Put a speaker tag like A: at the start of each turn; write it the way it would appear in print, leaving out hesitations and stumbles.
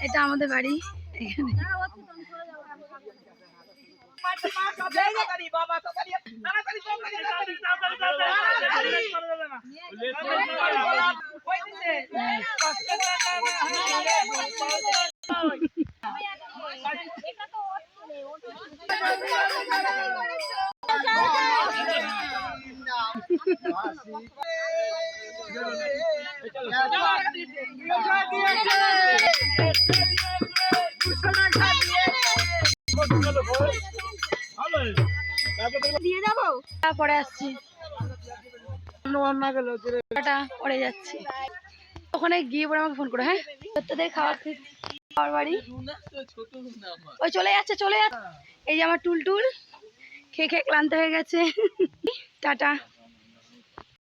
A: এটা আমাদের বাড়ি এখানে। দিয়ে যাবো পরে আসছি, পরে যাচ্ছি ওখানে গিয়ে পরে আমাকে ফোন করো। হ্যাঁ তোদের খাওয়ার বাড়ি ওই চলে যাচ্ছে চলে যাচ্ছে। এই যে আমার টুলটুল খেয়ে খেয়ে ক্লান্ত হয়ে গেছে। টাটা।